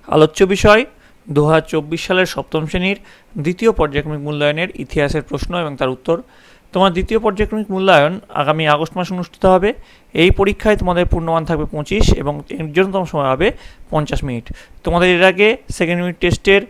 আলোচ্য বিষয় 2024 সালের সপ্তম শ্রেণীর দ্বিতীয় পর্যায়ক্রমিক মূল্যায়নের ইতিহাসের প্রশ্ন এবং তার উত্তর। তোমার দ্বিতীয় পর্যায়ক্রমিক মূল্যায়ন আগামী আগস্ট মাসে অনুষ্ঠিত হবে। এই পরীক্ষায় তোমাদের পূর্ণমান থাকবে 25 এবং নির্ধারিততম সময় হবে 50 মিনিট। তোমাদের এর আগে সেকেন্ড ইউনিট টেস্টের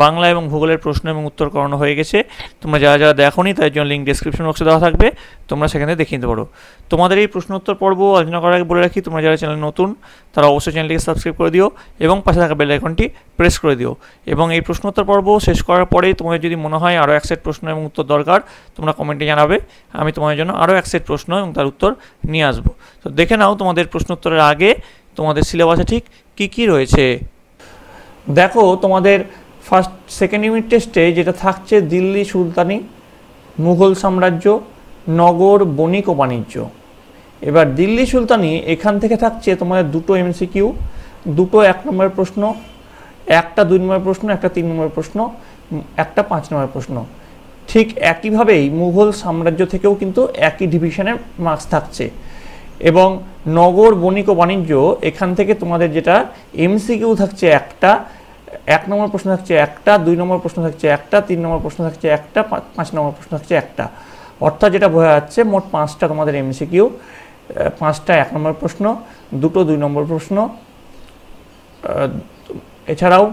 বাংলা এবং ভূগোলের প্রশ্ন এবং উত্তর করানো হয়ে গেছে। তোমরা যারা যারা দেখোনি তার জন্য লিঙ্ক ডেসক্রিপশন বক্সে দেওয়া থাকবে, তোমরা সেখানে দেখে নিতে পারো। তোমাদের এই প্রশ্নোত্তর পর্ব আলোচনা করার আগে বলে রাখি, তোমরা যারা চ্যানেল নতুন তারা অবশ্যই চ্যানেলটিকে সাবস্ক্রাইব করে দিও এবং পাশে থাকা বেল আইকনটি প্রেস করে দিও। এবং এই প্রশ্নোত্তর পর্ব শেষ করার পরে তোমাদের যদি মনে হয় আরও এক সেট প্রশ্ন এবং উত্তর দরকার, তোমরা কমেন্টে জানাবে, আমি তোমাদের জন্য আরও এক সেট প্রশ্ন এবং তার উত্তর নিয়ে আসবো। তো দেখে নাও তোমাদের প্রশ্নোত্তরের আগে তোমাদের সিলেবাসে ঠিক কী কী রয়েছে। দেখো, তোমাদের সেকেন্ড ইউনিট টেস্টে যেটা থাকছে দিল্লি সুলতানি, মুঘল সাম্রাজ্য, নগর, বণিক ও বাণিজ্য। এবার দিল্লি সুলতানি এখান থেকে থাকছে তোমাদের দুটো এমসিকিউ, দুটো 1 নম্বরের প্রশ্ন, একটা 2 নম্বরের প্রশ্ন, একটা 3 নম্বরের প্রশ্ন, একটা 5 নম্বরের প্রশ্ন। ঠিক একইভাবেই মুঘল সাম্রাজ্য থেকেও কিন্তু একই ডিভিশনের মার্কস থাকছে। এবং নগর, বণিক ও বাণিজ্য এখান থেকে তোমাদের যেটা এমসিকিউ থাকছে একটা, 1 নম্বর প্রশ্ন থাকছে একটা, 2 নম্বর প্রশ্ন থাকছে একটা, 3 নম্বর প্রশ্ন থাকছে একটা, 5 নম্বর প্রশ্ন থাকছে একটা। অর্থাৎ যেটা বোঝা যাচ্ছে মোট 5টা তোমাদের এমসিকিউ, 5টা 1 নম্বর প্রশ্ন, দুটো 2 নম্বর প্রশ্ন, এছাড়াও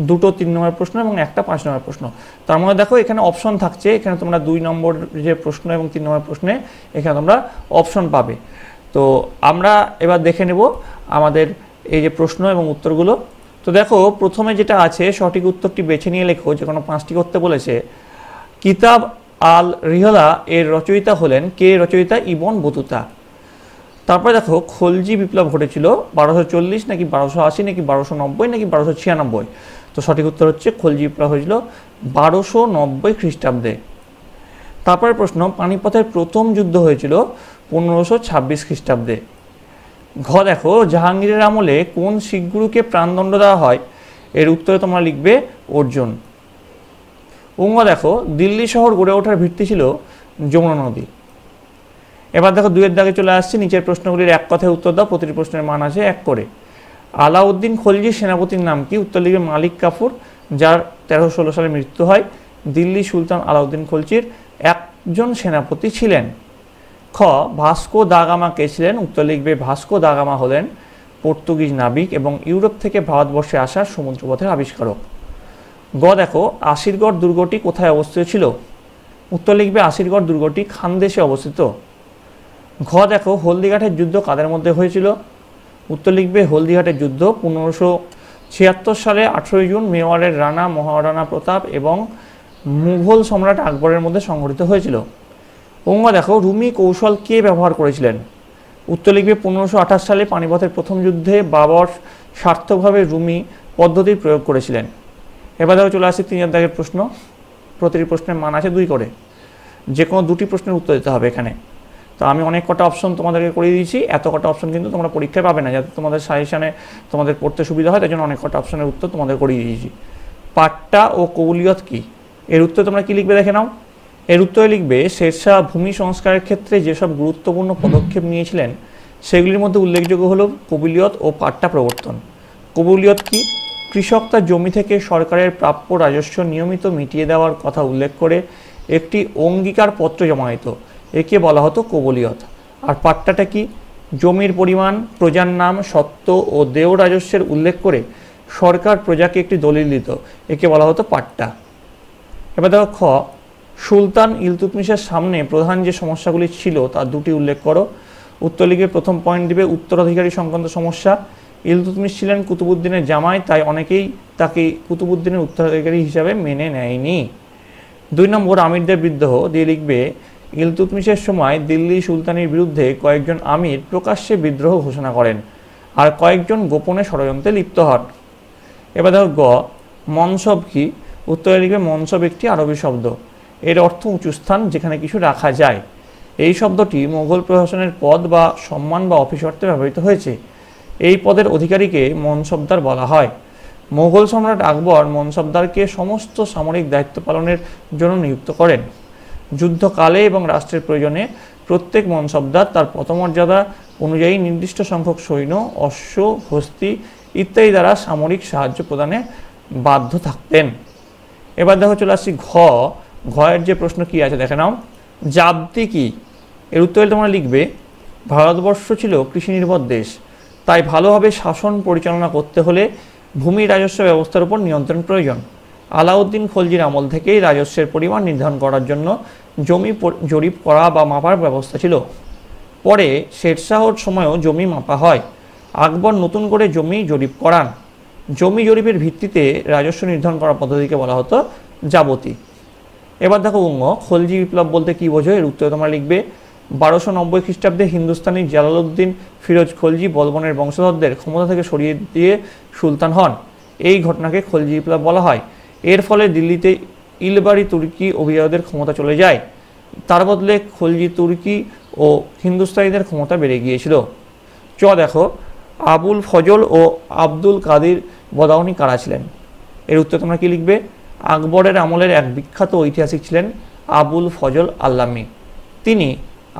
দুটো 3 নম্বর প্রশ্ন এবং একটা 5 নম্বর প্রশ্ন। তার মধ্যে দেখো এখানে অপশন থাকছে, এখানে তোমরা 2 নম্বর যে প্রশ্ন এবং 3 নম্বর প্রশ্নে এখানে তোমরা অপশন পাবে। তো আমরা এবার দেখে নেব আমাদের এই যে প্রশ্ন এবং উত্তরগুলো। তো দেখো, প্রথমে যেটা আছে সঠিক উত্তরটি বেছে নিয়ে লেখো, যে কোনো 5টি করতে বলেছে। কিতাব আল রিহলা এর রচয়িতা হলেন কে? রচয়িতা ইবন বতুতা। তারপরে দেখো, খলজি বিপ্লব ঘটেছিল 1240 নাকি 1280 নাকি 1290 নাকি 1296? তো সঠিক উত্তর হচ্ছে খলজি বিপ্লব হয়েছিল 1290 খ্রিস্টাব্দে। তারপরে প্রশ্ন, পানিপথের প্রথম যুদ্ধ হয়েছিল 1526 খ্রিস্টাব্দে। ঘ দেখো, জাহাঙ্গীরের আমলে কোন শিখ গুরুকে প্রাণদণ্ড দেওয়া হয়? এর উত্তরে তোমরা লিখবে অর্জুন। উঙ্গ দেখো, দিল্লি শহর গড়ে ওঠার ভিত্তি ছিল যমুনা নদী। এবার দেখো 2-এর দাগে চলে আসছে, নিচের প্রশ্নগুলির এক কথায় উত্তর দাও, প্রতিটি প্রশ্নের মান আছে 1 করে। আলাউদ্দিন খলজির সেনাপতির নাম কি? উত্তর লিখবে মালিক কাফুর, যার 1316 সালে মৃত্যু হয়। দিল্লি সুলতান আলাউদ্দিন খলজির একজন সেনাপতি ছিলেন। খ ভাস্কো দা গামা কে ছিলেন? উত্তর লিখবে ভাস্কো দা গামা হলেন পর্তুগিজ নাবিক এবং ইউরোপ থেকে ভারতবর্ষে আসা সমুদ্রপথের আবিষ্কারক। গ দেখো, আসিরগড় দুর্গটি কোথায় অবস্থিত ছিল? উত্তর লিখবে আসিরগড় দুর্গটি খানদেশে অবস্থিত। ঘ দেখো, হলদিঘাটের যুদ্ধ কাদের মধ্যে হয়েছিল? উত্তর লিখবে হলদিঘাটের যুদ্ধ 1576 সালে 18 জুন মেওয়ারের রানা মহারানা প্রতাপ এবং মুঘল সম্রাট আকবরের মধ্যে সংঘটিত হয়েছিল। অঙ্গ দেখো, রুমি কৌশল কে ব্যবহার করেছিলেন? উত্তর লিখবে 1528 সালে পানিপথের প্রথম যুদ্ধে বাবর সার্থকভাবে রুমি পদ্ধতির প্রয়োগ করেছিলেন। এবার দেখো চলে আসছে 3-এর দাগের প্রশ্ন, প্রতিটি প্রশ্নের মান আছে 2 করে। যে কোনো 2টি প্রশ্নের উত্তর দিতে হবে এখানে। তো আমি অনেক কটা অপশন তোমাদেরকে করে দিয়েছি, এত কটা অপশন কিন্তু তোমরা পরীক্ষায় পাবে না, যাতে তোমাদের সাজেশনে তোমাদের পড়তে সুবিধা হয়, তাই জন্য অনেক কটা অপশনের উত্তর তোমাদের করিয়ে দিয়েছি। পাট্টা ও কবুলিয়ত কি? এর উত্তর তোমরা কি লিখবে দেখে নাও। এর উত্তরে লিখবে শেরশাহ ভূমি সংস্কারের ক্ষেত্রে যেসব গুরুত্বপূর্ণ পদক্ষেপ নিয়েছিলেন সেগুলির মধ্যে উল্লেখযোগ্য হলো কবুলিয়ত ও পাট্টা প্রবর্তন। কবুলিয়ত কি? কৃষক তার জমি থেকে সরকারের প্রাপ্য রাজস্ব নিয়মিত মিটিয়ে দেওয়ার কথা উল্লেখ করে একটি অঙ্গীকার পত্র জমা দিত, একে বলা হতো কবুলিয়ত। আর পাট্টাটা কি? জমির পরিমাণ, প্রজার নাম, সত্ত্ব ও দেও রাজস্বের উল্লেখ করে সরকার প্রজাকে একটি দলিল দিত, একে বলা হতো পাট্টা। এবার দেখো খ, সুলতান ইলতুৎমিশের সামনে প্রধান যে সমস্যাগুলি ছিল তার 2টি উল্লেখ করো। উত্তর লিখে প্রথম পয়েন্ট দিবে উত্তরাধিকারী সংক্রান্ত সমস্যা। ইলতুৎমিশ ছিলেন কুতুবুদ্দিনের জামাই, তাই অনেকেই তাকে কুতুবুদ্দিনের উত্তরাধিকারী হিসাবে মেনে নেয়নি। 2 নম্বর, আমিরদের বিদ্রোহ দিয়ে লিখবে ইলতুৎমিশের সময় দিল্লি সুলতানির বিরুদ্ধে কয়েকজন আমির প্রকাশ্যে বিদ্রোহ ঘোষণা করেন আর কয়েকজন গোপনে ষড়যন্ত্রে লিপ্ত হন। এবার দেখো গ, মনসব কি? উত্তরে লিখবে মনসব একটি আরবি শব্দ, এর অর্থ উঁচু স্থান যেখানে কিছু রাখা যায়। এই শব্দটি মোগল প্রশাসনের পদ বা সম্মান বা অফিস অর্থে ব্যবহৃত হয়েছে। এই পদের অধিকারীকে মনসবদার বলা হয়। মোগল সম্রাট আকবর মনসবদারকে সমস্ত সামরিক দায়িত্ব পালনের জন্য নিযুক্ত করেন। যুদ্ধকালে এবং রাষ্ট্রের প্রয়োজনে প্রত্যেক মনসবদার তার পদমর্যাদা অনুযায়ী নির্দিষ্ট সংখ্যক সৈন্য, অশ্ব, হস্তি ইত্যাদি দ্বারা সামরিক সাহায্য প্রদানে বাধ্য থাকতেন। এবার দেখো চলে আসছি ঘয়ের যে প্রশ্ন কি আছে দেখে নাও। জাবতি কি? এর উত্তরে তোমরা লিখবে, ভারতবর্ষ ছিল কৃষি নির্ভর দেশ, তাই ভালোভাবে শাসন পরিচালনা করতে হলে ভূমি রাজস্ব ব্যবস্থার উপর নিয়ন্ত্রণ প্রয়োজন। আলাউদ্দিন খলজির আমল থেকেই রাজস্বের পরিমাণ নির্ধারণ করার জন্য জমি জরিপ করা বা মাপার ব্যবস্থা ছিল। পরে শেরশাহর সময়ও জমি মাপা হয়। আকবর নতুন করে জমি জরিপ করান। জমি জরিপের ভিত্তিতে রাজস্ব নির্ধারণ করার পদ্ধতিকে বলা হতো জাবতি। এবার দেখো খলজি বিপ্লব বলতে কি বোঝো? এর উত্তরে তোমরা লিখবে, 1290 খ্রিস্টাব্দে হিন্দুস্তানি জালালউদ্দিন ফিরোজ খলজি বলবনের বংশধরদের ক্ষমতা থেকে সরিয়ে দিয়ে সুলতান হন। এই ঘটনাকে খলজি বিপ্লব বলা হয়। এর ফলে দিল্লিতে ইলবারি তুর্কি অভিজাতদের ক্ষমতা চলে যায়। তার বদলে খলজি তুর্কি ও হিন্দুস্তানিদের ক্ষমতা বেড়ে গিয়েছিল। দেখো, আবুল ফজল ও আব্দুল কাদির বদাউনি কারা ছিলেন? এর উত্তর তোমরা কি লিখবে? আকবরের আমলের এক বিখ্যাত ঐতিহাসিক ছিলেন আবুল ফজল আল্লামি। তিনি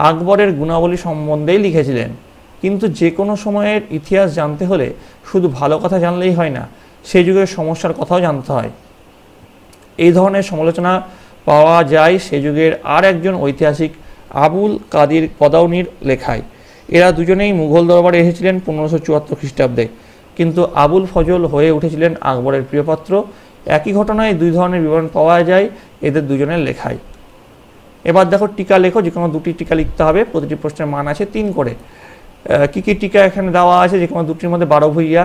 আকবরের গুণাবলী সম্বন্ধেই লিখেছিলেন। কিন্তু যে কোনো সময়ের ইতিহাস জানতে হলে শুধু ভালো কথা জানলেই হয় না, সেই যুগের সমস্যার কথাও জানতে হয়। এই ধরনের সমালোচনা পাওয়া যায় সে যুগের আর একজন ঐতিহাসিক আবুল কাদির বদাউনির লেখায়। এরা দুজনেই মুঘল দরবারে এসেছিলেন 1574 খ্রিস্টাব্দে, কিন্তু আবুল ফজল হয়ে উঠেছিলেন আকবরের প্রিয়পাত্র। একই ঘটনায় দুই ধরনের বিবরণ পাওয়া যায় এদের দুজনের লেখায়। এবার দেখো টিকা লেখো, যে কোনো দুটি টিকা লিখতে হবে। প্রতিটি প্রশ্নের মান আছে 3 করে। কি কি টিকা এখানে দেওয়া আছে? যে কোনো দুটির মধ্যে 12 ভূঁইয়া,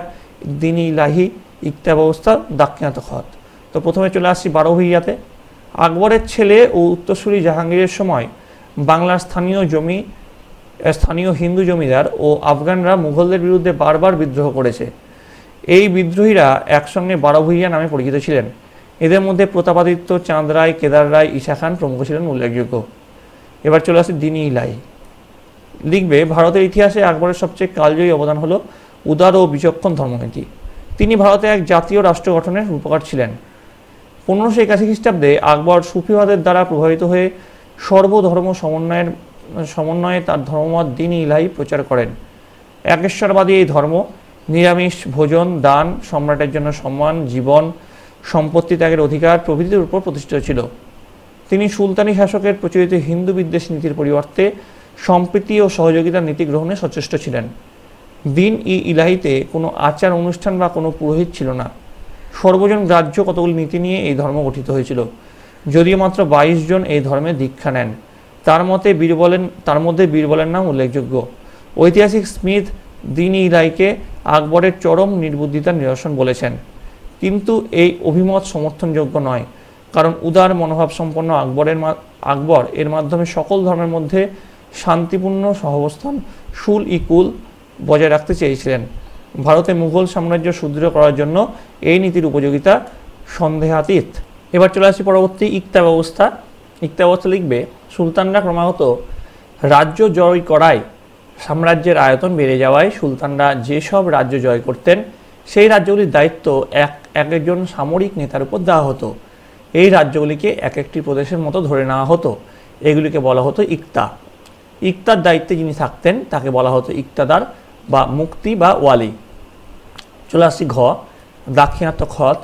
দিনী ইলাহি, ইকতা ব্যবস্থা, দাক্ষিণাত্য খত। তো প্রথমে চলে আসছি 12 ভূঁইয়াতে। আকবরের ছেলে ও উত্তরসূরি জাহাঙ্গীরের সময় বাংলার স্থানীয় হিন্দু জমিদার ও আফগানরা মুঘলদের বিরুদ্ধে বারবার বিদ্রোহ করেছে। এই বিদ্রোহীরা একসঙ্গে 12 ভূঁইয়া নামে পরিচিত ছিলেন। এদের মধ্যে প্রতাপাদিত্য, চাঁদ রায়, কেদার রায়, ঈশা খান প্রমুখ ছিলেন উল্লেখযোগ্য। এবার চলে আসছে দিনী ইলাহি। লিখবে, ভারতের ইতিহাসে আকবরের সবচেয়ে কালজয়ী অবদান হলো উদার ও বিচক্ষণ ধর্মনীতি। তিনি ভারতে এক জাতীয় রাষ্ট্র গঠনের রূপকার ছিলেন। 1581 খ্রিস্টাব্দে আকবর সুফিবাদের দ্বারা প্রভাবিত হয়ে সর্বধর্ম সমন্বয়ে তার ধর্মমত দিনী ইলাহি প্রচার করেন। একেশ্বরবাদী এই ধর্ম নিরামিষ ভোজন, দান, সম্রাটের জন্য সম্মান, জীবন, সম্পত্তি ত্যাগের অধিকার প্রভৃতির উপর প্রতিষ্ঠিত ছিল। তিনি সুলতানি শাসকের প্রচলিত হিন্দু বিদ্বেষ নীতির পরিবর্তে সম্প্রীতি ও সহযোগিতার নীতি গ্রহণে সচেষ্ট ছিলেন। দিন ইলাহিতে কোনো আচার অনুষ্ঠান বা কোনো পুরোহিত ছিল না। সর্বজন গ্রাহ্য কতগুলি নীতি নিয়ে এই ধর্ম গঠিত হয়েছিল। যদিও মাত্র 22 জন এই ধর্মে দীক্ষা নেন। তার মধ্যে বীরবলের নাম উল্লেখযোগ্য। ঐতিহাসিক স্মিথ দিন ইলাহিকে আকবরের চরম নির্বুদ্ধিতার নিরসন বলেছেন, কিন্তু এই অভিমত সমর্থনযোগ্য নয়, কারণ উদার মনোভাব সম্পন্ন আকবর এর মাধ্যমে সকল ধর্মের মধ্যে শান্তিপূর্ণ সহাবস্থান কুল বজায় রাখতে চেয়েছিলেন। ভারতে মুঘল সাম্রাজ্য সুদৃঢ় করার জন্য এই নীতির উপযোগিতা সন্দেহাতীত। এবার চলে আসি পরবর্তী ইকতা ব্যবস্থা। ইকতা ব্যবস্থা লিখবে, সুলতানরা ক্রমাগত রাজ্য জয় করায় সাম্রাজ্যের আয়তন বেড়ে যাওয়ায় সুলতানরা যেসব রাজ্য জয় করতেন সেই রাজ্যগুলির দায়িত্ব একজন সামরিক নেতার উপর দেওয়া হতো। এই রাজ্যগুলিকে এক একটি প্রদেশের মতো ধরে নেওয়া হতো। এগুলিকে বলা হতো ইকতা। ইকতার দায়িত্বে যিনি থাকতেন তাকে বলা হতো ইকতাদার বা মুক্তি বা ওয়ালি। চলে আসছি দাক্ষিণাত্য খত।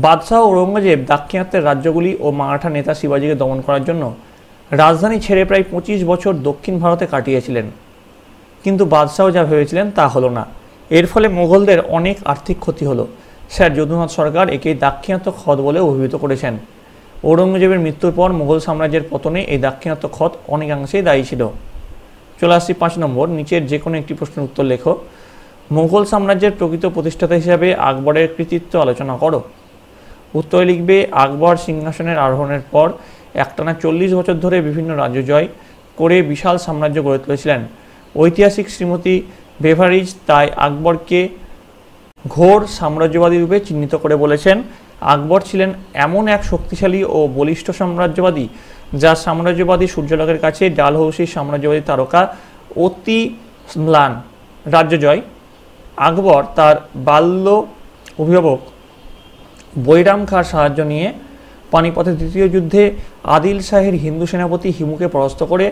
বাদশাহ ঔরঙ্গজেব দাক্ষিণাত্যের রাজ্যগুলি ও মারাঠা নেতা শিবাজিকে দমন করার জন্য রাজধানী ছেড়ে প্রায় 25 বছর দক্ষিণ ভারতে কাটিয়েছিলেন, কিন্তু বাদশাহ যা ভেবেছিলেন তা হলো না। এর ফলে মোগলদের অনেক আর্থিক ক্ষতি হলো। স্যার যদুনাথ সরকার একে দাক্ষিণাত্য খত বলে অভিহিত করেছেন। ঔরঙ্গজেবের মৃত্যুর পর মুঘল সাম্রাজ্যের পতনে এই দাক্ষিণাত্য খত অনেকাংশেই দায়ী ছিল। চলে আসছি 5 নম্বর। নিচের যে কোনো একটি প্রশ্নের উত্তর লেখো। মুঘল সাম্রাজ্যের প্রকৃত প্রতিষ্ঠাতা হিসাবে আকবরের কৃতিত্ব আলোচনা করো। উত্তরে লিখবে, আকবর সিংহাসনের আরোহণের পর একটানা 40 বছর ধরে বিভিন্ন রাজ্য জয় করে বিশাল সাম্রাজ্য গড়ে তুলেছিলেন। ঐতিহাসিক শ্রীমতী বেভারিজ তাই আকবরকে ঘোর সাম্রাজ্যবাদী রূপে চিহ্নিত করে বলেছেন, আকবর ছিলেন এমন এক শক্তিশালী ও বলিষ্ঠ সাম্রাজ্যবাদী যা সাম্রাজ্যবাদী সূর্যলোকের কাছে ডালহৌসি সাম্রাজ্যবাদী তারকা অতি ম্লান। রাজ্য জয়। আকবর তার বাল্য অভিভাবক বৈরাম খাঁর সাহায্য নিয়ে পানিপথের দ্বিতীয় যুদ্ধে আদিল শাহের হিন্দু সেনাপতি হিমুকে পরাস্ত করে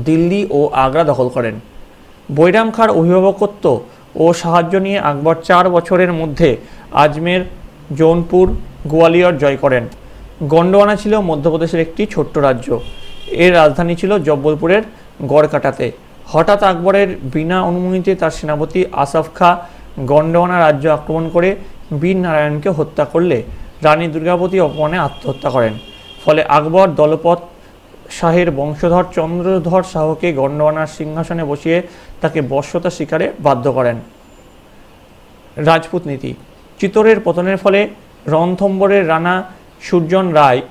দিল্লি ও আগ্রা দখল করেন। বৈরাম খাঁর অভিভাবকত্ব ও সাহায্য নিয়ে আকবর 4 বছরের মধ্যে আজমের, জৌনপুর, গোয়ালিয়র জয় করেন। গন্ডোয়ানা ছিল মধ্যপ্রদেশের একটি ছোট্ট রাজ্য। এর রাজধানী ছিল জব্বলপুরের গড়কাটাতে। হঠাৎ আকবরের বিনা অনুমতিতে তার সেনাপতি আসফ খাঁ গন্ডোয়ানা রাজ্য আক্রমণ করে বীর নারায়ণকে হত্যা করলে রানী দুর্গাবতী অপমানে আত্মহত্যা করেন। ফলে আকবর দলপত শাহের বংশধর চন্দ্রধর শাহকে গন্ডোয়ানার সিংহাসনে বসিয়ে তাকে বশ্যতা স্বীকারে বাধ্য করেন। রাজপুত নীতি। চিতোরের পতনের ফলে রণথম্বরের রানা সুরজন রায়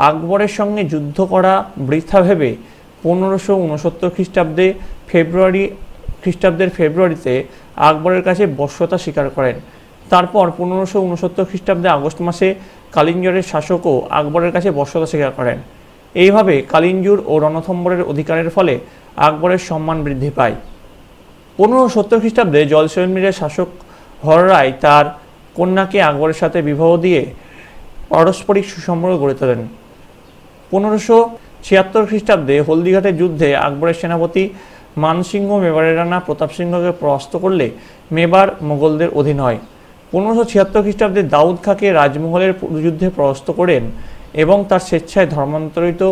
আকবরের সঙ্গে যুদ্ধ করা বৃথা ভেবে 1569 খ্রিস্টাব্দের ফেব্রুয়ারিতে আকবরের কাছে বশ্যতা স্বীকার করেন। তারপর 1569 খ্রিস্টাব্দে আগস্ট মাসে কালিঞ্জরের শাসকও আকবরের কাছে বশ্যতা স্বীকার করেন। এইভাবে কালিঞ্জুর ও রণথম্বরের অধিকারের ফলে আকবরের সম্মান বৃদ্ধি পায়। 1570 খ্রিস্টাব্দে জলসৈমিরের শাসক হররায় তার কন্যাকে আকবরের সাথে বিবাহ দিয়ে পারস্পরিক সুসম্পর্ক গড়ে তোলেন। 1576 খ্রিস্টাব্দে হলদিঘাটের যুদ্ধে আকবরের সেনাপতি মানসিংহ মেবারের রানা প্রতাপ সিংহকে পরাস্ত করলে মেবার মোগলদের অধীন হয়। 1576 খ্রিস্টাব্দে দাউদ খাঁকে রাজমহলের যুদ্ধে পরাস্ত করেন এবং তার স্বেচ্ছায় ধর্মান্তরিত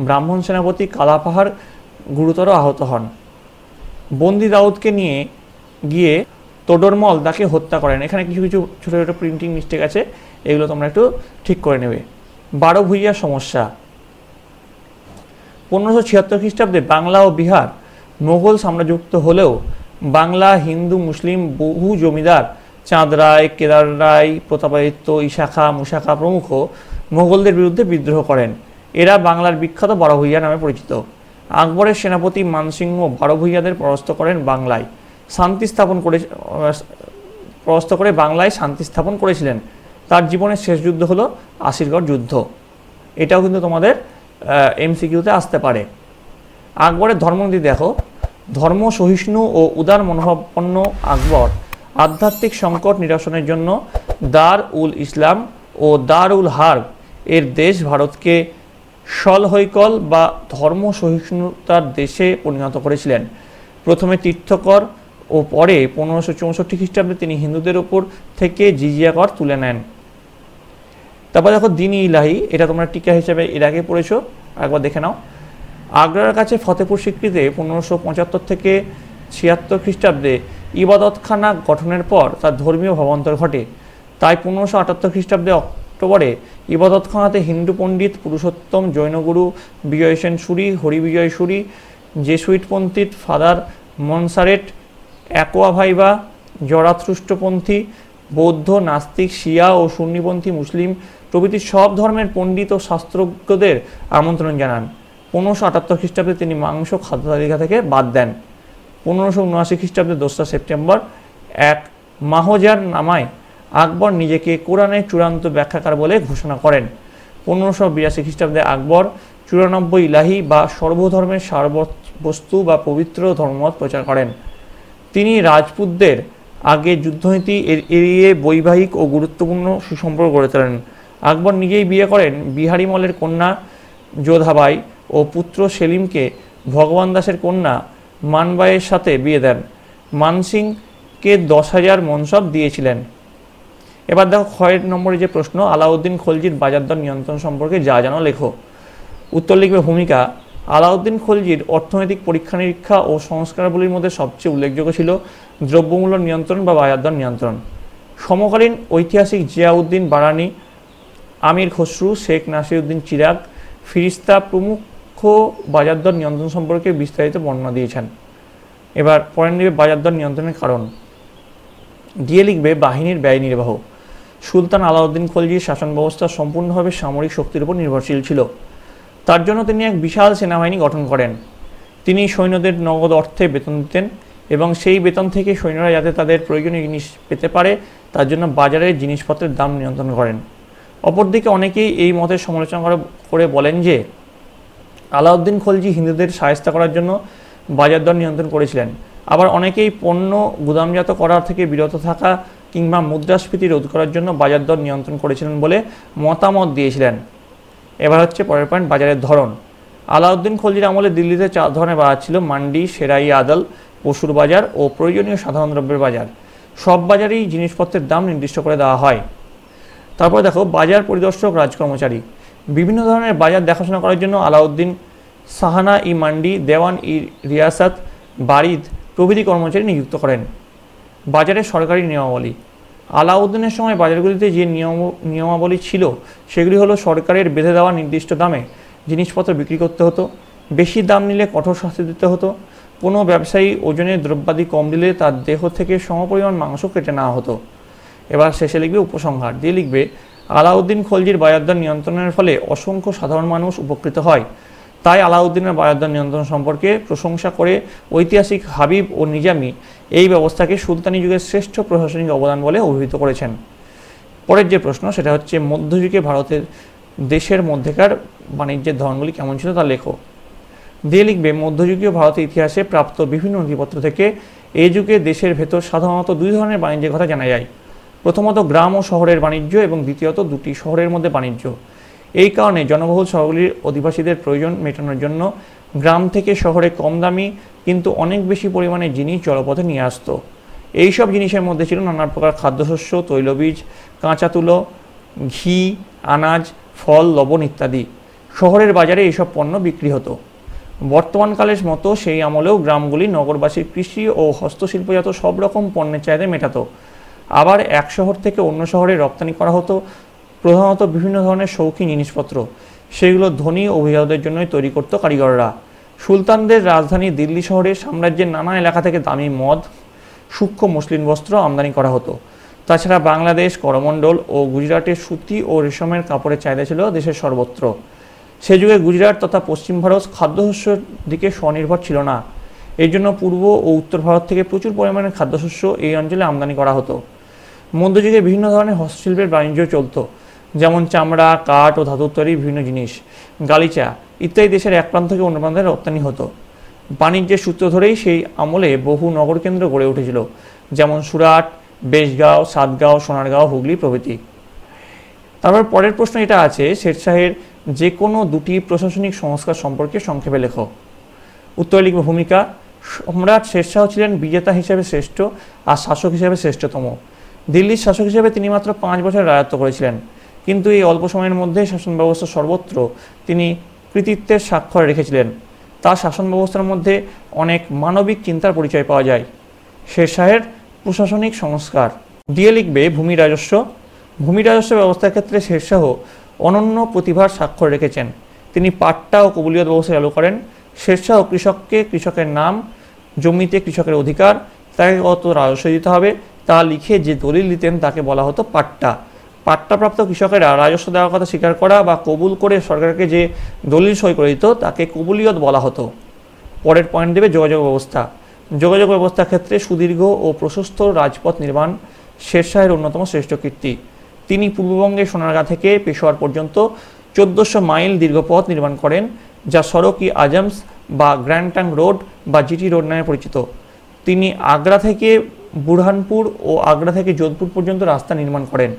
ব্রাহ্মণ সেনাপতি কালাপাহাড় গুরুতর আহত হন। বন্দি দাউদকে নিয়ে গিয়ে তোডরমল তাকে হত্যা করেন। এখানে কিছু কিছু ছোটো ছোটো প্রিন্টিং মিস্টেক আছে, এগুলো তোমরা একটু ঠিক করে নেবে। 12 ভূঁইয়া সমস্যা। 1576 খ্রিস্টাব্দে বাংলা ও বিহার মোগল সাম্রাজ্যযুক্ত হলেও বাংলা হিন্দু মুসলিম বহু জমিদার চাঁদ রায়, কেদার রায়, প্রতাপাদিত্য, ইশাখা, মুশাখা প্রমুখ মোগলদের বিরুদ্ধে বিদ্রোহ করেন। এরা বাংলার বিখ্যাত 12 ভূঁইয়া নামে পরিচিত। আকবরের সেনাপতি মানসিংহ 12 ভূঁইয়াদের পরাস্ত করেন বাংলায় শান্তি স্থাপন করেছিলেন। তার জীবনের শেষ যুদ্ধ হলো আসিরগড় যুদ্ধ। এটাও কিন্তু তোমাদের এমসিকিউতে আসতে পারে। আকবরের ধর্মনীতি দেখো, ধর্ম সহিষ্ণু ও উদার মনোভাবাপন্ন আকবর আধ্যাত্মিক সংকট নিরসনের জন্য দার উল ইসলাম ও দার উল হার্ব এর দেশ ভারতকে সলহৈকল বা ধর্ম সহিষ্ণুতার দেশে পরিণত করেছিলেন। প্রথমে তীর্থকর ও পরে 1564 খ্রিস্টাব্দে তিনি হিন্দুদের ওপর থেকে জিজিয়া কর তুলে নেন। তারপর দেখো দিন-ই ইলাহি, এটা তোমরা টিকা হিসেবে এর আগে পড়েছো, একবার দেখে নাও। আগ্রার কাছে ফতেপুর সিক্রিতে 1575 থেকে 76 খ্রিস্টাব্দে ইবাদতখানা গঠনের পর তার ধর্মীয় ভাবান্তর ঘটে। তাই 1578 খ্রিস্টাব্দে অক্টোবরে ইবাদতখানাতে হিন্দু পণ্ডিত পুরুষোত্তম, জৈনগুরু বিজয় সেন সুরি, হরিবিজয় সুরি, জেসুইট পন্থিত ফাদার মনসারেট, অ্যাকোয়াভাইবা, জরাথ্রুষ্টপন্থী, বৌদ্ধ, নাস্তিক, শিয়া ও সুন্নিপন্থী মুসলিম প্রভৃতি সব ধর্মের পণ্ডিত ও শাস্ত্রজ্ঞদের আমন্ত্রণ জানান। 1578 খ্রিস্টাব্দে তিনি মাংস খাদ্য তালিকা থেকে বাদ দেন। 1579 খ্রিস্টাব্দে 2 সেপ্টেম্বর এক মাহজার নামায় আকবর নিজেকে কোরআনের চূড়ান্ত ব্যাখ্যাকার বলে ঘোষণা করেন। 1582 খ্রিস্টাব্দে আকবর 94 ইলাহি বা সর্বধর্মের সারবস্তু বা পবিত্র ধর্মমত প্রচার করেন। তিনি রাজপুতদের আগে যুদ্ধনীতি এড়িয়ে বৈবাহিক ও গুরুত্বপূর্ণ সুসম্পর্ক গড়ে তোলেন। আকবর নিজেই বিয়ে করেন বিহারীমলের কন্যা যোধাবাই ও পুত্র সেলিমকে ভগবান দাসের কন্যা মানবাইয়ের সাথে বিয়ে দেন। মানসিংকে 10,000 মনসব দিয়েছিলেন। এবার দেখো 6 নম্বরে যে প্রশ্ন, আলাউদ্দিন খলজির বাজারদর নিয়ন্ত্রণ সম্পর্কে যা জানো লেখো। উত্তর লিখবে ভূমিকা। আলাউদ্দিন খলজির অর্থনৈতিক পরীক্ষা নিরীক্ষা ও সংস্কারগুলির মধ্যে সবচেয়ে উল্লেখযোগ্য ছিল দ্রব্যমূল্য নিয়ন্ত্রণ বা বাজারদর নিয়ন্ত্রণ। সমকালীন ঐতিহাসিক জিয়াউদ্দিন বারানি, আমির খসরু, শেখ নাসিরউদ্দিন চিরাগ, ফিরিস্তা প্রমুখ বাজারদর নিয়ন্ত্রণ সম্পর্কে বিস্তারিত বর্ণনা দিয়েছেন। এবার পরে নেবে বাজারদর নিয়ন্ত্রণের কারণ। দিয়ে লিখবে বাহিনীর ব্যয় নির্বাহ। সুলতান আলাউদ্দিন খলজির শাসন ব্যবস্থা সম্পূর্ণভাবে সামরিক শক্তির উপর নির্ভরশীল ছিল। তার জন্য তিনি এক বিশাল সেনাবাহিনী গঠন করেন। তিনি সৈন্যদের নগদ অর্থে বেতন দিতেন এবং সেই বেতন থেকে সৈন্যরা যাতে তাদের প্রয়োজনীয় জিনিস পেতে পারে তার জন্য বাজারের জিনিসপত্রের দাম নিয়ন্ত্রণ করেন। অপরদিকে অনেকেই এই মতের সমালোচনা করে বলেন যে আলাউদ্দিন খলজি হিন্দুদের শায়েস্তা করার জন্য বাজার দর নিয়ন্ত্রণ করেছিলেন। আবার অনেকেই পণ্য গুদামজাত করার থেকে বিরত থাকা কিংবা মুদ্রাস্ফীতি রোধ করার জন্য বাজার দর নিয়ন্ত্রণ করেছিলেন বলে মতামত দিয়েছিলেন। এবার হচ্ছে পরের পয়েন্ট, বাজারের ধরন। আলাউদ্দিন খলজির আমলে দিল্লিতে 4 ধরনের বাজার ছিল: মান্ডি, সেরাই আদল, পশুর বাজার ও প্রয়োজনীয় সাধারণ দ্রব্যের বাজার। সব বাজারেই জিনিসপত্রের দাম নির্দিষ্ট করে দেওয়া হয়। তারপরে দেখো বাজার পরিদর্শক, রাজকর্মচারী। বিভিন্ন ধরনের বাজার দেখাশোনা করার জন্য আলাউদ্দিন সাহানা ই মান্ডি, দেওয়ান ই রিয়াসাত, বারিদ প্রভৃতি কর্মচারী নিযুক্ত করেন। বাজারের সরকারি নিয়মাবলী। আলাউদ্দিনের সময় বাজারগুলিতে যে নিয়মাবলী ছিল সেগুলি হলো: সরকারের বেঁধে দেওয়া নির্দিষ্ট দামে জিনিসপত্র বিক্রি করতে হতো, বেশি দাম নিলে কঠোর শাস্তি দিতে হতো, কোনো ব্যবসায়ী ওজনের দ্রব্যাদি কম দিলে তার দেহ থেকে সমপরিমাণ মাংস কেটে নেওয়া হতো। এবার শেষে লিখবে উপসংহার, দিয়ে লিখবে আলাউদ্দিন খলজির বাজার দর নিয়ন্ত্রণের ফলে অসংখ্য সাধারণ মানুষ উপকৃত হয়। তাই আলাউদ্দিনের বাজার দর নিয়ন্ত্রণ সম্পর্কে প্রশংসা করে ঐতিহাসিক হাবিব ও নিজামী এই ব্যবস্থাকে সুলতানি যুগের শ্রেষ্ঠ প্রশাসনিক অবদান বলে অভিহিত করেছেন। পরের যে প্রশ্ন সেটা হচ্ছে মধ্যযুগে ভারতের দেশের মধ্যেকার বাণিজ্যের ধরনগুলি কেমন ছিল তা লেখো। দিয়ে লিখবে মধ্যযুগীয় ভারতের ইতিহাসে প্রাপ্ত বিভিন্ন নথিপত্র থেকে এই যুগে দেশের ভেতর সাধারণত 2 ধরনের বাণিজ্যের কথা জানা যায়। প্রথমত গ্রাম ও শহরের বাণিজ্য এবং দ্বিতীয়ত 2টি শহরের মধ্যে বাণিজ্য। এই কারণে জনবহুল শহরগুলির অধিবাসীদের প্রয়োজন মেটানোর জন্য গ্রাম থেকে শহরে কম দামি কিন্তু অনেক বেশি পরিমাণে জিনিস জলপথে নিয়ে আসতো। এইসব জিনিসের মধ্যে ছিল নানা প্রকার খাদ্যশস্য, তৈলবীজ, কাঁচা তুলো, ঘি, আনাজ, ফল, লবণ ইত্যাদি। শহরের বাজারে এইসব পণ্য বিক্রি হতো। বর্তমানকালের মতো সেই আমলেও গ্রামগুলি নগরবাসীর কৃষি ও হস্তশিল্পজাত সব রকম পণ্যের চাহিদা মেটাতো। আবার এক শহর থেকে অন্য শহরে রপ্তানি করা হতো প্রধানত বিভিন্ন ধরনের শৌখিন জিনিসপত্র। সেগুলো ধনী অভিজাতদের জন্যই তৈরি করত কারিগররা। সুলতানদের রাজধানী দিল্লি শহরে সাম্রাজ্যের নানা এলাকা থেকে দামি মদ, সূক্ষ্ম মসলিন বস্ত্র আমদানি করা হতো। তাছাড়া বাংলাদেশ, করমণ্ডল ও গুজরাটের সুতি ও রেশমের কাপড়ের চাহিদা ছিল দেশের সর্বত্র। সে যুগে গুজরাট তথা পশ্চিম ভারত খাদ্যশস্যের দিকে স্বনির্ভর ছিল না। এই জন্য পূর্ব ও উত্তর ভারত থেকে প্রচুর পরিমাণে খাদ্যশস্য এই অঞ্চলে আমদানি করা হতো। মধ্যযুগে বিভিন্ন ধরনের হস্তশিল্পের বাণিজ্য চলত, যেমন চামড়া, কাঠ ও ধাতুর তৈরি বিভিন্ন জিনিস, গালিচা ইত্যাদি দেশের এক প্রান্ত থেকে অন্য প্রান্তে রপ্তানি হতো। বাণিজ্যের সূত্র ধরেই সেই আমলে বহু নগরকেন্দ্র গড়ে উঠেছিল, যেমন সুরাট, বেশগাঁও, সাতগাঁও, সোনারগাঁও, হুগলি প্রভৃতি। তারপর পরের প্রশ্ন এটা আছে, শেরশাহের যে কোনো 2টি প্রশাসনিক সংস্কার সম্পর্কে সংক্ষেপে লেখো। উত্তরে লিখবে ভূমিকা। সম্রাট শেরশাহ ছিলেন বিজেতা হিসেবে শ্রেষ্ঠ আর শাসক হিসেবে শ্রেষ্ঠতম। দিল্লির শাসক হিসেবে তিনি মাত্র 5 বছর রাজত্ব করেছিলেন, কিন্তু এই অল্প সময়ের মধ্যে শাসন ব্যবস্থা সর্বত্র তিনি কৃতিত্বের স্বাক্ষর রেখেছিলেন। তার শাসন ব্যবস্থার মধ্যে অনেক মানবিক চিন্তার পরিচয় পাওয়া যায়। শেরশাহের প্রশাসনিক সংস্কার। দিয়ে লিখবে ভূমি রাজস্ব। ভূমি রাজস্ব ব্যবস্থার ক্ষেত্রে শেরশাহ অনন্য প্রতিভার স্বাক্ষর রেখেছেন। তিনি পাট্টা ও কবুলিয়ত ব্যবস্থা চালু করেন। শেরশাহ কৃষককে কৃষকের নাম, জমিতে কৃষকের অধিকার, তাকে কত রাজস্ব দিতে হবে তা লিখে যে দলিল দিতেন তাকে বলা হতো পাট্টা। পাট্টাপ্রাপ্ত কৃষকেরা রাজস্ব দেওয়ার কথা স্বীকার করা বা কবুল করে সরকারকে যে দলিল সই করে দিত তাকে কবুলিয়ত বলা হতো। পরের পয়েন্ট দেবে যোগাযোগ ব্যবস্থা। যোগাযোগ ব্যবস্থার ক্ষেত্রে সুদীর্ঘ ও প্রশস্ত রাজপথ নির্মাণ শেরশাহের অন্যতম শ্রেষ্ঠ কীর্তি। তিনি পূর্ববঙ্গের সোনারগাঁ থেকে পেশোয়ার পর্যন্ত 1400 মাইল দীর্ঘ পথ নির্মাণ করেন, যা সড়ক-ই আজমস বা গ্র্যান্ড ট্রাঙ্ক রোড বা জিটি রোড নামে পরিচিত। তিনি আগ্রা থেকে বুরহানপুর ও আগ্রা থেকে যোধপুর পর্যন্ত রাস্তা নির্মাণ করেন।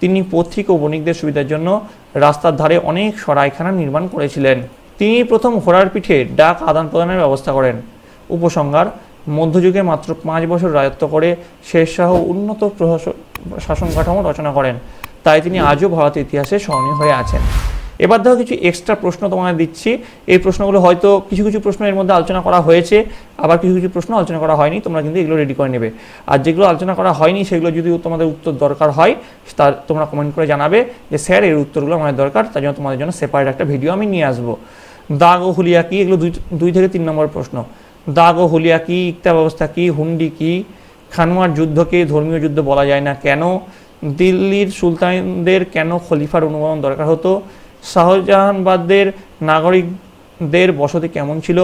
তিনি পথিক ও বণিকদের সুবিধার জন্য রাস্তার ধারে অনেক সরাইখানা নির্মাণ করেছিলেন। তিনি প্রথম ঘোড়ার পিঠে ডাক আদান প্রদানের ব্যবস্থা করেন। উপসংহার, মধ্যযুগে মাত্র 5 বছর রাজত্ব করে শেরশাহ উন্নত শাসন কাঠামো রচনা করেন, তাই তিনি আজও ভারতের ইতিহাসে স্মরণীয় হয়ে আছেন। এবার দেখো কিছু এক্সট্রা প্রশ্ন তোমাদের দিচ্ছি। এই প্রশ্নগুলো হয়তো কিছু কিছু প্রশ্ন এর মধ্যে আলোচনা করা হয়েছে, আবার কিছু কিছু প্রশ্ন আলোচনা করা হয়নি। তোমরা কিন্তু এগুলো রেডি করে নেবে। আর যেগুলো আলোচনা করা হয়নি সেগুলো যদি তোমাদের উত্তর দরকার হয় তা তোমরা কমেন্ট করে জানাবে যে স্যার এর উত্তরগুলো আমাদের দরকার, তার জন্য তোমাদের জন্য সেপারেট একটা ভিডিও আমি নিয়ে আসবো। দাগ ও হুলিয়া কি, এগুলো 2 থেকে 3 নম্বর প্রশ্ন। দাগ ও হুলিয়া কি, ইকতা ব্যবস্থা কি, হুন্ডি কি, খানুয়ার যুদ্ধকে ধর্মীয় যুদ্ধ বলা যায় না কেন, দিল্লির সুলতানদের কেন খলিফার অনুমোদন দরকার হতো, শাহজাহানবাদের নাগরিকদের বসতি কেমন ছিল,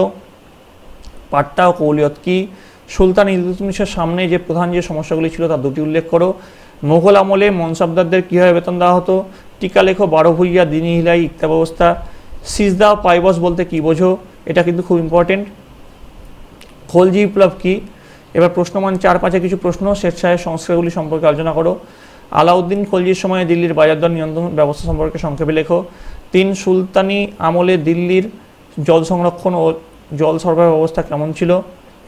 পাট্টা ও কৌলিয়ত কি, সুলতান ইলতুৎমিশের সামনে যে প্রধান যে সমস্যাগুলি ছিল তার 2টি উল্লেখ করো, মোগল আমলে মনসাবদারদের কীভাবে বেতন দেওয়া হতো, টিকা লেখো 12 ভূঁইয়া, দিনী হিলাই, ইকতা ব্যবস্থা, সিজদা পাইবস বলতে কি বোঝো, এটা কিন্তু খুব ইম্পর্টেন্ট। খলজি বিপ্লব কি, এবার প্রশ্নমান 4-5 কিছু প্রশ্ন, স্বেচ্ছায় সংস্কারগুলি সম্পর্কে আলোচনা করো। আলাউদ্দিন খলজির সময়ে দিল্লির বাজার দর নিয়ন্ত্রণ ব্যবস্থা সম্পর্কে সংক্ষেপে লেখো। 3 সুলতানি আমলে দিল্লির জল সংরক্ষণ ও জল সরবরাহ ব্যবস্থা কেমন ছিল।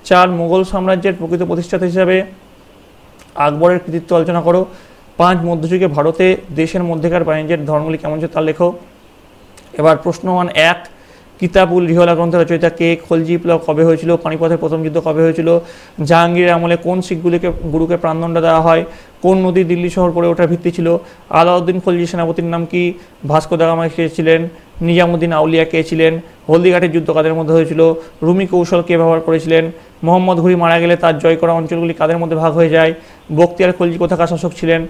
4 মুঘল সাম্রাজ্যের প্রকৃত প্রতিষ্ঠাতা হিসাবে আকবরের কৃতিত্ব আলোচনা করো। 5 মধ্যযুগে ভারতে দেশের মধ্যেকার বাণিজ্যের ধরনগুলি কেমন ছিল তা লেখো। এবার প্রশ্নমান 1, কিতাবুল রিহলা গ্রন্থের রচয়িতা কে। খলজি বিপ্লব কবে হয়েছিল। পানিপথের প্রথম যুদ্ধ কবে হয়েছিল। জাহাঙ্গীরের আমলে কোন শিখগুলিকে গুরুকে প্রাণদণ্ড দেওয়া হয়। কোন নদী দিল্লি শহর গড়ে ওঠার ভিত্তি ছিল। আলাউদ্দিন খলজি সেনাপতির নাম কি। ভাস্কো দা গামা কে ছিলেন। নিজামুদ্দিন আউলিয়া কে ছিলেন। হলদিঘাটের যুদ্ধ কাদের মধ্যে হয়েছিল। রুমি কৌশল কে ব্যবহার করেছিলেন। মোহাম্মদ ঘুরি মারা গেলে তার জয় করা অঞ্চলগুলি কাদের মধ্যে ভাগ হয়ে যায়। বখতিয়ার খলজি কোথাকার শাসক ছিলেন।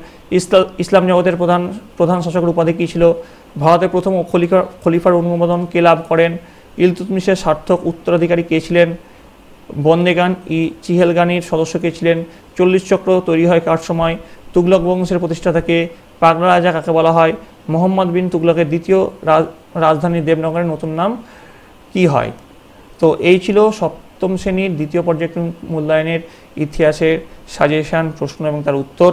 ইসলাম জগতের প্রধান শাসকের উপাধি কী ছিল। ভারতের প্রথম খলিফার অনুমোদন কে লাভ করেন। ইলতুৎমিশের সার্থক উত্তরাধিকারী কে ছিলেন। বন্দেগান চিহেলগানির সদস্য কে ছিলেন। 40 চক্র তৈরি হয় কার সময়। তুগলক বংশের প্রতিষ্ঠাতাকে। পাগলা রাজা কাকে বলা হয়। মোহাম্মদ বিন তুগলকের দ্বিতীয় রাজধানী দেবনগরের নতুন নাম কি হয়। তো এই ছিল সপ্তম শ্রেণীর দ্বিতীয় পর্যায়ক্রমিক মূল্যায়নের ইতিহাসের সাজেশন, প্রশ্ন এবং তার উত্তর।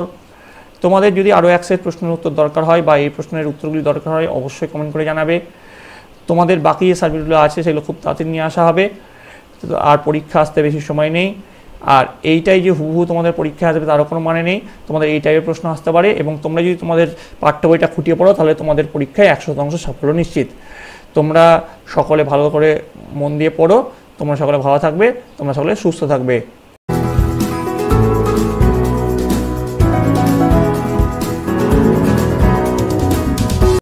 তোমাদের যদি আরও এক সেট প্রশ্নের উত্তর দরকার হয় বা এই প্রশ্নের উত্তরগুলি দরকার হয় অবশ্যই কমেন্ট করে জানাবে। তোমাদের বাকি যে সাবজেক্টগুলো আছে সেগুলো খুব তাড়াতাড়ি নিয়ে আসা হবে। আর পরীক্ষা আসতে বেশি সময় নেই। আর এইটাই যে হুবহু তোমাদের পরীক্ষা আসবে তারও কোনো মানে নেই। তোমাদের এই টাইপের প্রশ্ন আসতে পারে এবং তোমরা যদি তোমাদের পাঠ্য বইটা খুঁটিয়ে পড়ো তাহলে তোমাদের পরীক্ষায় 100% সাফল্য নিশ্চিত। তোমরা সকলে ভালো করে মন দিয়ে পড়ো। তোমরা সকলে ভালো থাকবে, তোমরা সকলে সুস্থ থাকবে।